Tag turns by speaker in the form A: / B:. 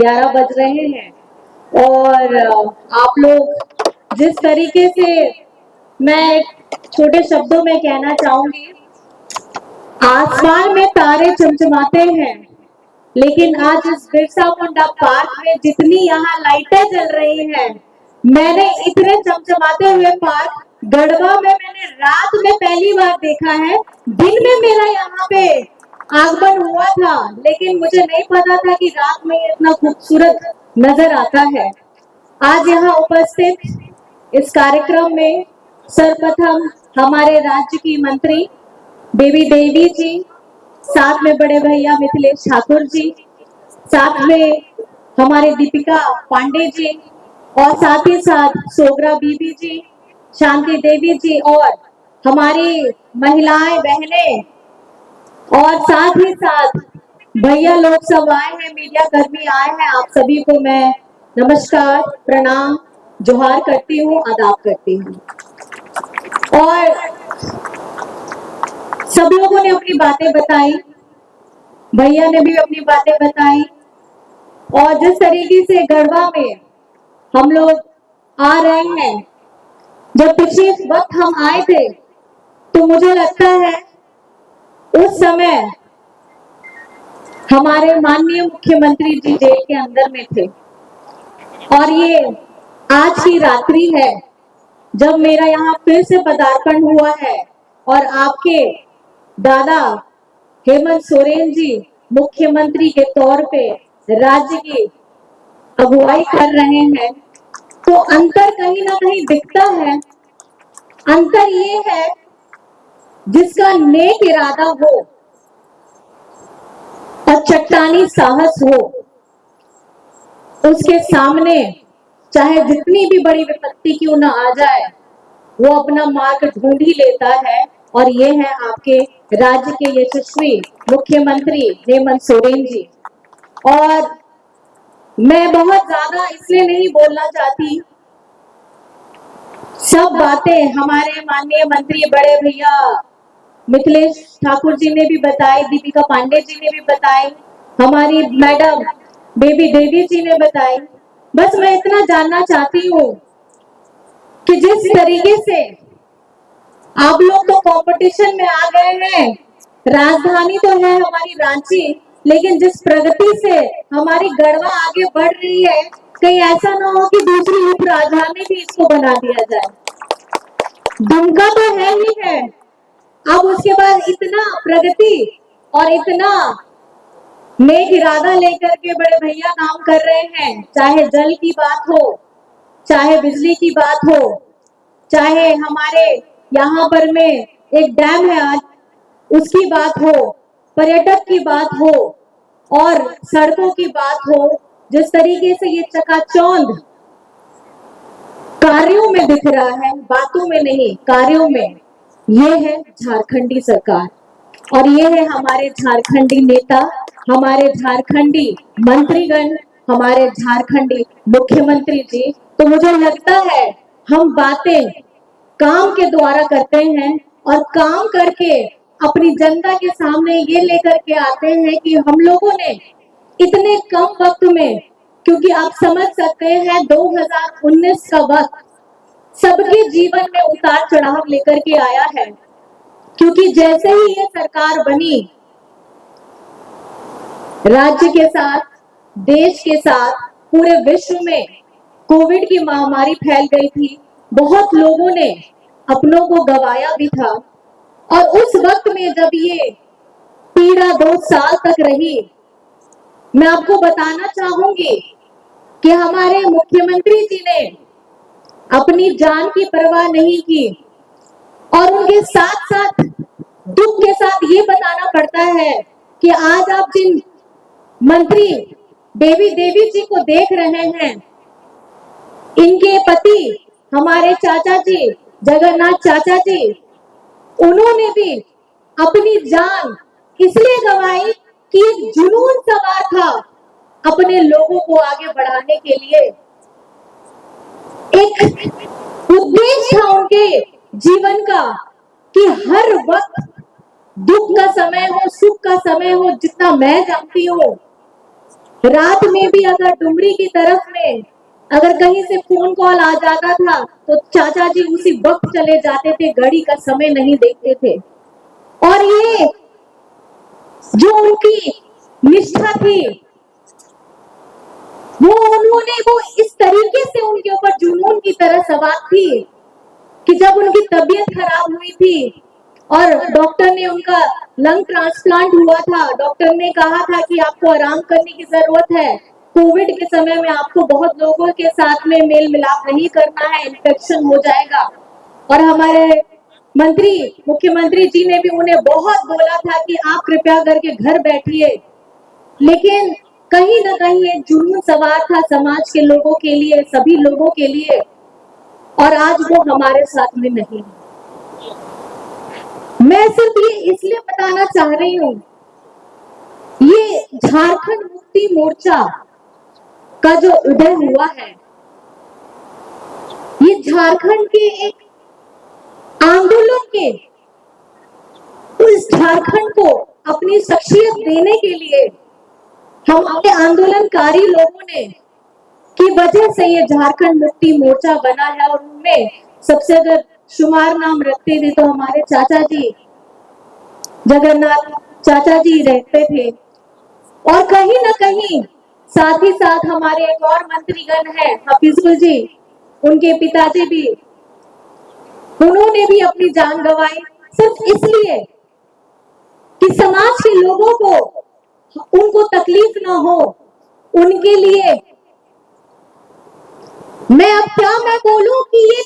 A: 11 बज रहे हैं और आप लोग जिस तरीके से, मैं छोटे शब्दों में कहना चाहूंगी, आसमान में तारे चमचमाते हैं, लेकिन आज इस बिरसा मुंडा पार्क में जितनी यहाँ लाइटें जल रही हैं, मैंने इतने चमचमाते हुए पार्क गढ़वा में मैंने रात में पहली बार देखा है। दिन में मेरा यहाँ पे आगमन हुआ था, लेकिन मुझे नहीं पता था कि रात में इतना खूबसूरत नजर आता है। आज यहाँ उपस्थित इस कार्यक्रम में सर्वप्रथम हमारे राज्य की मंत्री बेबी देवी जी, साथ में बड़े भैया मिथिलेश ठाकुर जी, साथ में हमारे दीपिका पांडे जी, और साथ ही साथ सोगरा बीबी जी, शांति देवी जी, और हमारी महिलाएं बहनें, और साथ ही साथ भैया लोग सब आए हैं, मीडिया कर्मी आए हैं। आप सभी को मैं नमस्कार, प्रणाम, जोहार करती हूँ, आदाब करती हूँ। और सब लोगों ने अपनी बातें बताई, भैया ने भी अपनी बातें बताई, और जिस तरीके से गढ़वा में हम लोग आ रहे हैं, जब पिछले वक्त हम आए थे तो मुझे लगता है उस समय हमारे माननीय मुख्यमंत्री जी जेल के अंदर में थे, और ये आज की रात्रि है जब मेरा यहाँ फिर से पदार्पण हुआ है, और आपके दादा हेमंत सोरेन जी मुख्यमंत्री के तौर पे राज्य की अगुवाई कर रहे हैं, तो अंतर कहीं ना कहीं दिखता है। अंतर ये है, जिसका नेक इरादा हो और चट्टानी साहस हो, उसके सामने चाहे जितनी भी बड़ी विपत्ति क्यों ना आ जाए, वो अपना मार्ग ढूंढ ही लेता है। और ये है आपके राज्य के यशस्वी मुख्यमंत्री हेमंत सोरेन जी। और मैं बहुत ज्यादा इसलिए नहीं बोलना चाहती, सब बातें हमारे माननीय मंत्री बड़े भैया मिथिलेश ठाकुर जी ने भी बताई, दीपिका पांडे जी ने भी बताई, हमारी मैडम बेबी देवी जी ने बताई। बस मैं इतना जानना चाहती हूँ कि जिस तरीके से आप लोग तो कंपटीशन में आ गए हैं, राजधानी तो है हमारी रांची, लेकिन जिस प्रगति से हमारी गढ़वा आगे बढ़ रही है, कहीं ऐसा ना हो कि दूसरी उप राजधानी भी इसको बना दिया जाए। दुमका तो है ही है, अब उसके बाद इतना प्रगति और इतना नेक इरादा लेकर के बड़े भैया काम कर रहे हैं, चाहे जल की बात हो, चाहे बिजली की बात हो, चाहे हमारे यहाँ पर में एक डैम है आज उसकी बात हो, पर्यटक की बात हो, और सड़कों की बात हो। जिस तरीके से ये चकाचौंध कार्यों में दिख रहा है, बातों में नहीं कार्यों में, ये है झारखंडी सरकार, और ये है हमारे झारखंडी नेता, हमारे झारखंडी मंत्रीगण, हमारे झारखंडी मुख्यमंत्री जी। तो मुझे लगता है हम बातें काम के द्वारा करते हैं, और काम करके अपनी जनता के सामने ये लेकर के आते हैं कि हम लोगों ने इतने कम वक्त में, क्योंकि आप समझ सकते हैं 2019 का वक्त सबके जीवन में उतार चढ़ाव लेकर के आया है, क्योंकि जैसे ही ये सरकार बनी, राज्य के साथ, देश के साथ, पूरे विश्व में कोविड की महामारी फैल गई थी, बहुत लोगों ने अपनों को गवाया भी था। और उस वक्त में जब ये पीड़ा 2 साल तक रही, मैं आपको बताना चाहूंगी कि हमारे मुख्यमंत्री जी ने अपनी जान की परवाह नहीं की, और उनके साथ साथ दुख के साथ ये बताना पड़ता है कि आज आप जिन मंत्री बेबी देवी जी को देख रहे हैं, इनके पति हमारे चाचा जी जगन्नाथ चाचा जी, उन्होंने भी अपनी जान इसलिए गंवाई कि एक जुनून सवार था अपने लोगों को आगे बढ़ाने के लिए, एक उद्देश्य था उनके जीवन का कि हर वक्त दुख का समय हो, सुख का समय हो, जितना मैं जानती हूँ रात में भी अगर डुमरी की तरफ में अगर कहीं से फोन कॉल आ जाता था तो चाचा जी उसी वक्त चले जाते थे, घड़ी का समय नहीं देखते थे। और ये जो उनकी निष्ठा थी वो उन्होंने वो इस तरीके से उनके ऊपर जुनून की तरह सवार थी कि जब उनकी तबीयत खराब हुई थी और डॉक्टर ने उनका लंग ट्रांसप्लांट हुआ था, डॉक्टर ने कहा था कि आपको आराम करने की जरूरत है, कोविड के समय में आपको बहुत लोगों के साथ में मेल मिलाप नहीं करना है, इन्फेक्शन हो जाएगा। और हमारे मंत्री मुख्यमंत्री जी ने भी उन्हें बहुत बोला था कि आप कृपया करके घर बैठिए, लेकिन कहीं ना कहीं एक जुनून सवार था समाज के लोगों के लिए, सभी लोगों के लिए, और आज वो हमारे साथ में नहीं। मैं सिर्फ ये इसलिए बताना चाह रही हूँ, ये झारखंड मुक्ति मोर्चा का जो उदय हुआ है, ये झारखंड के एक आंदोलन के उस झारखंड को अपनी शख्सियत देने के लिए हमारे आंदोलनकारी लोगों ने की वजह से ये झारखंड मुक्ति मोर्चा बना है। और उनमें सबसे अगर शुमार नाम रखते थे तो हमारे चाचा जी जगन्नाथ चाचा जी रहते थे, और कहीं ना कहीं साथ ही साथ हमारे एक और मंत्रीगण है हफीजुल जी, उनके पिताजी भी, उन्होंने भी अपनी जान गंवाई सिर्फ इसलिए कि समाज के लोगों को उनको तकलीफ ना हो, उनके लिए। मैं अब क्या मैं बोलूं कि ये